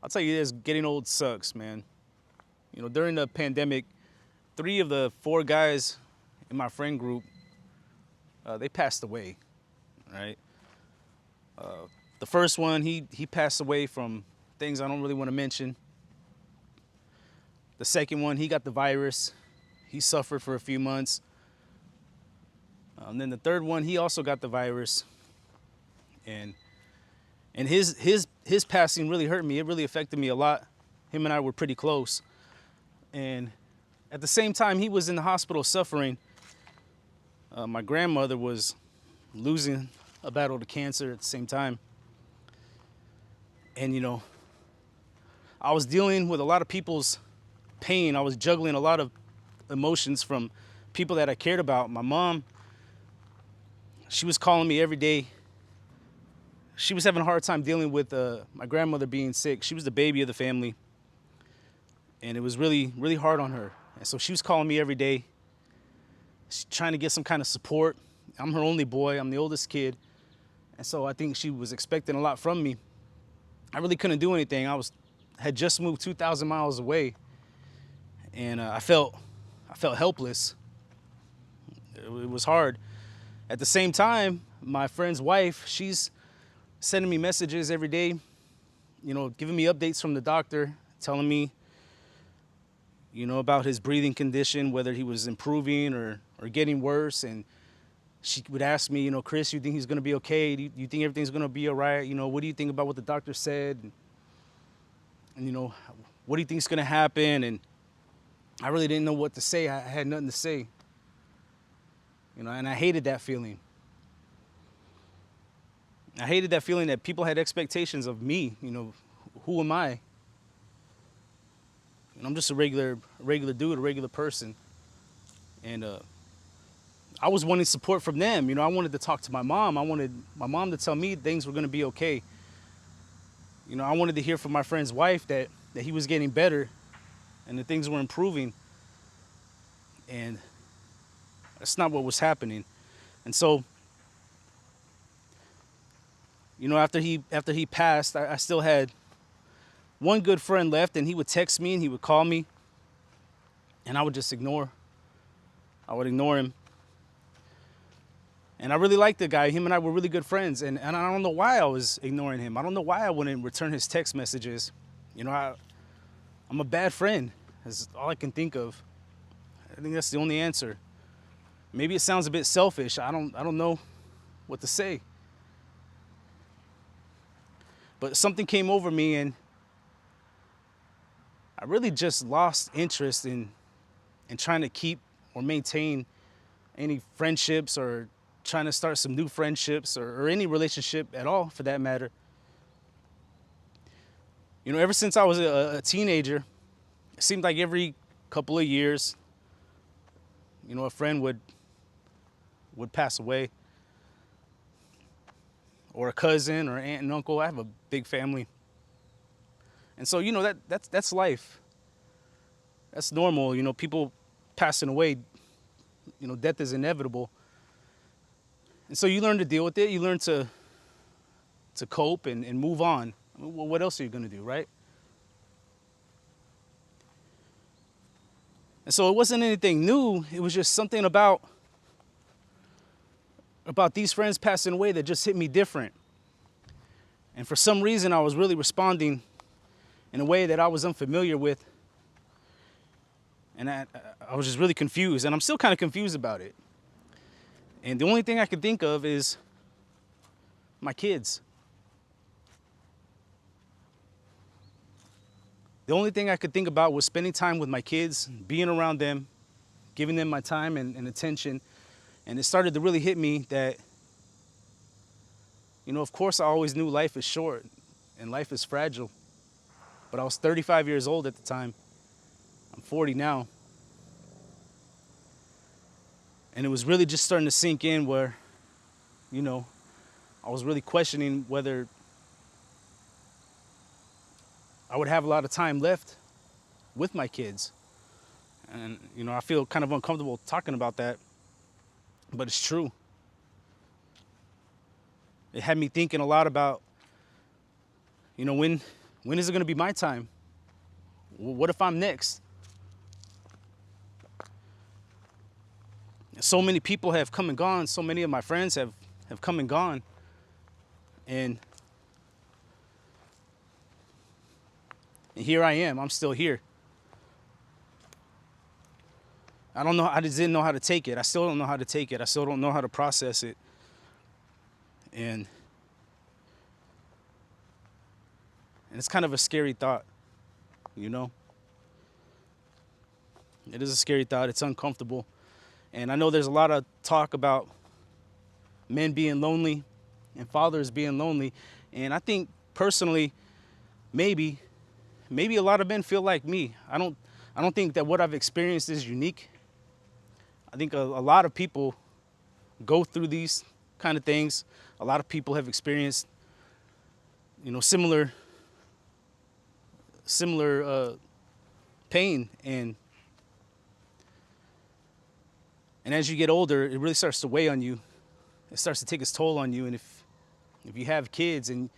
I'll tell you this, getting old sucks, man. During the pandemic, 3 of the 4 guys in my friend group, they passed away, right? The first one, he passed away from things I don't really want to mention. The second one, he got the virus. He suffered for a few months. And then the third one, he also got the virus. And his passing really hurt me. It really affected me a lot. Him and I were pretty close. And at the same time he was in the hospital suffering, my grandmother was losing a battle to cancer at the same time. And I was dealing with a lot of people's pain. I was juggling a lot of emotions from people that I cared about. My mom, she was calling me every day. She was having a hard time dealing with my grandmother being sick. She was the baby of the family. And it was really, really hard on her. And so she was calling me every day. She's trying to get some kind of support. I'm her only boy. I'm the oldest kid. And so I think she was expecting a lot from me. I really couldn't do anything. Had just moved 2,000 miles away. And I felt helpless. It was hard. At the same time, my friend's wife, she's sending me messages every day, giving me updates from the doctor, telling me, about his breathing condition, whether he was improving or getting worse. And she would ask me, Chris, you think he's going to be okay? Do you think everything's going to be all right? What do you think about what the doctor said? And what do you think is going to happen? And I really didn't know what to say. I had nothing to say. And I hated that feeling. I hated that feeling that people had expectations of me. Who am I? And I'm just a regular dude, a regular person. And I was wanting support from them. I wanted to talk to my mom. I wanted my mom to tell me things were going to be okay. I wanted to hear from my friend's wife that he was getting better and that things were improving. And that's not what was happening. And so, after he passed, I still had one good friend left, and he would text me and he would call me, and I would just ignore. I would ignore him. And I really liked the guy. Him and I were really good friends, and I don't know why I was ignoring him. I don't know why I wouldn't return his text messages. I'm a bad friend. That's all I can think of. I think that's the only answer. Maybe it sounds a bit selfish. I don't know what to say. But something came over me, and I really just lost interest in trying to keep or maintain any friendships or trying to start some new friendships or any relationship at all, for that matter. Ever since I was a teenager, it seemed like every couple of years, a friend would pass away, or a cousin or aunt and uncle. I have a big family. And so, that's life. That's normal. People passing away, death is inevitable. And so you learn to deal with it. You learn to cope and move on. I mean, what else are you going to do, right? And so it wasn't anything new. It was just something about these friends passing away that just hit me different. And for some reason, I was really responding in a way that I was unfamiliar with. And I was just really confused. And I'm still kind of confused about it. And the only thing I could think of is my kids. The only thing I could think about was spending time with my kids, being around them, giving them my time and attention. And it started to really hit me that, of course I always knew life is short and life is fragile. But I was 35 years old at the time. I'm 40 now. And it was really just starting to sink in where, I was really questioning whether I would have a lot of time left with my kids. And, I feel kind of uncomfortable talking about that, but it's true. It had me thinking a lot about, when When is it going to be my time? What if I'm next? So many people have come and gone. So many of my friends have come and gone. And here I am. I'm still here. I don't know. I just didn't know how to take it. I still don't know how to take it. I still don't know how to process it. And it's kind of a scary thought, you know? It is a scary thought. It's uncomfortable. And I know there's a lot of talk about men being lonely and fathers being lonely. And I think personally, maybe a lot of men feel like me. I don't think that what I've experienced is unique. I think a lot of people go through these kind of things. A lot of people have experienced, similar pain, and as you get older, it really starts to weigh on you. It starts to take its toll on you. And if you have kids and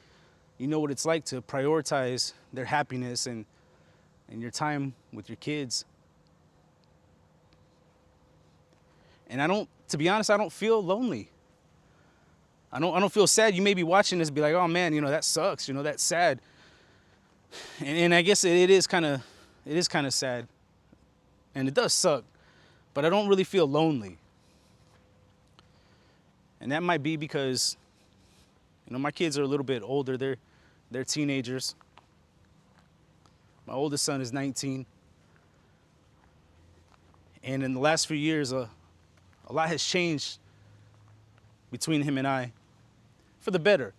you know what it's like to prioritize their happiness and your time with your kids. And to be honest, I don't feel lonely. I don't feel sad. You may be watching this and be like, oh man, that sucks, that's sad. And I guess it is kind of sad. And it does suck. But I don't really feel lonely. And that might be because, my kids are a little bit older. They're teenagers. My oldest son is 19. And in the last few years, a lot has changed between him and I for the better.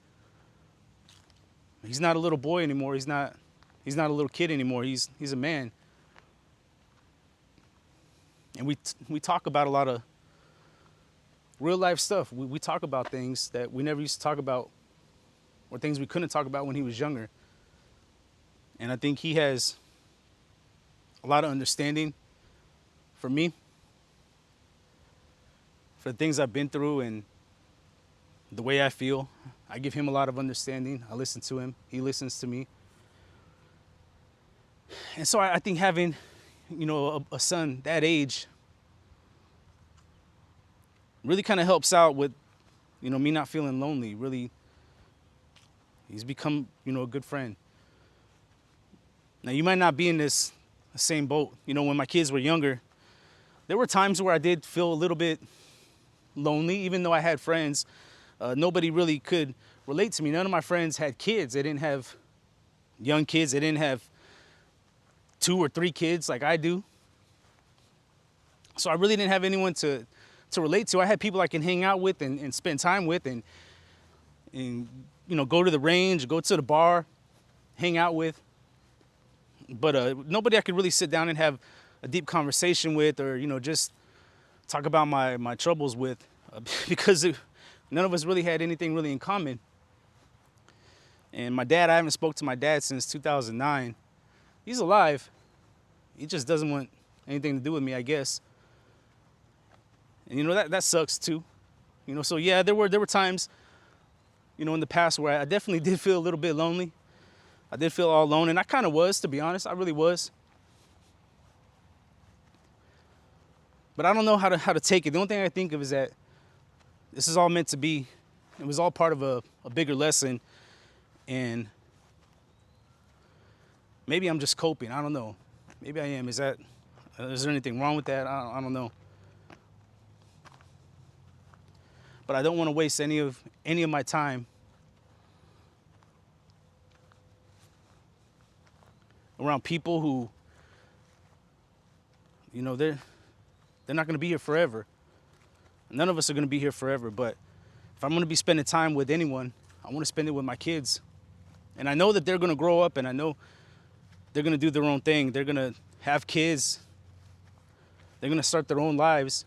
He's not a little boy anymore. He's not a little kid anymore. He's a man. And we talk about a lot of real life stuff. We talk about things that we never used to talk about, or things we couldn't talk about when he was younger. And I think he has a lot of understanding for me, for the things I've been through and the way I feel. I give him a lot of understanding. I listen to him. He listens to me. And so I think having, a son that age really kind of helps out with, me not feeling lonely. Really, he's become, a good friend. Now, you might not be in this same boat. When my kids were younger, there were times where I did feel a little bit lonely, even though I had friends. Nobody really could relate to me. None of my friends had kids. They didn't have young kids. They didn't have 2 or 3 kids like I do. So I really didn't have anyone to relate to. I had people I can hang out with and spend time with and go to the range, go to the bar, hang out with. But nobody I could really sit down and have a deep conversation with, or just talk about my troubles with, because none of us really had anything really in common. And my dad, I haven't spoke to my dad since 2009. He's alive. He just doesn't want anything to do with me, I guess. And that sucks too. So yeah, there were times, in the past where I definitely did feel a little bit lonely. I did feel all alone, and I kind of was, to be honest. I really was. But I don't know how to take it. The only thing I think of is that this is all meant to be. It was all part of a bigger lesson. And maybe I'm just coping. I don't know. Maybe I am. Is there anything wrong with that? I don't know. But I don't want to waste any of my time around people who, they're not going to be here forever. None of us are going to be here forever. But if I'm going to be spending time with anyone, I want to spend it with my kids. And I know that they're going to grow up, and I know they're going to do their own thing. They're going to have kids. They're going to start their own lives.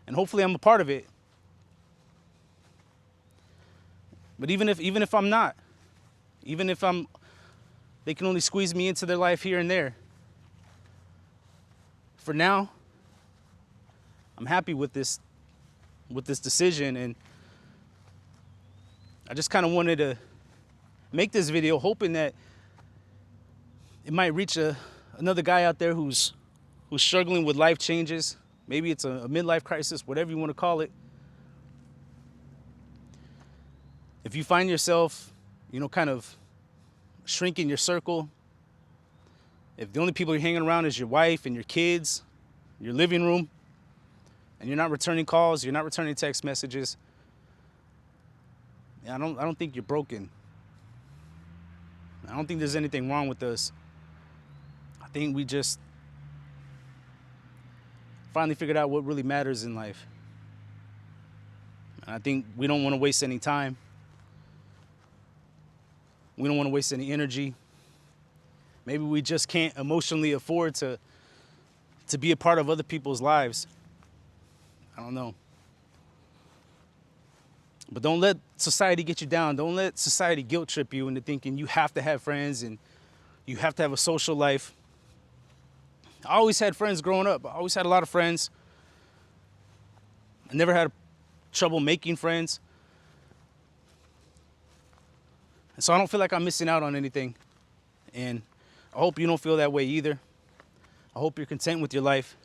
And hopefully I'm a part of it. But even if I'm not, they can only squeeze me into their life here and there. For now, I'm happy with this decision, and I just kind of wanted to make this video hoping that It might reach another guy out there who's struggling with life changes. Maybe it's a midlife crisis, whatever you want to call it. If you find yourself, kind of shrinking your circle, if the only people you're hanging around is your wife and your kids, your living room, and you're not returning calls, you're not returning text messages, I don't think you're broken. I don't think there's anything wrong with us. I think we just finally figured out what really matters in life. And I think we don't want to waste any time. We don't want to waste any energy. Maybe we just can't emotionally afford to be a part of other people's lives. I don't know. But don't let society get you down. Don't let society guilt trip you into thinking you have to have friends and you have to have a social life. I always had friends growing up. I always had a lot of friends. I never had trouble making friends. And so I don't feel like I'm missing out on anything. And I hope you don't feel that way either. I hope you're content with your life.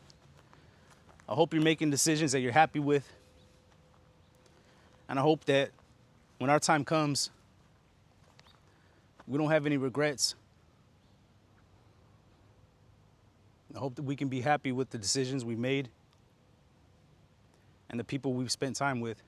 I hope you're making decisions that you're happy with. And I hope that when our time comes, we don't have any regrets. I hope that we can be happy with the decisions we've made and the people we've spent time with.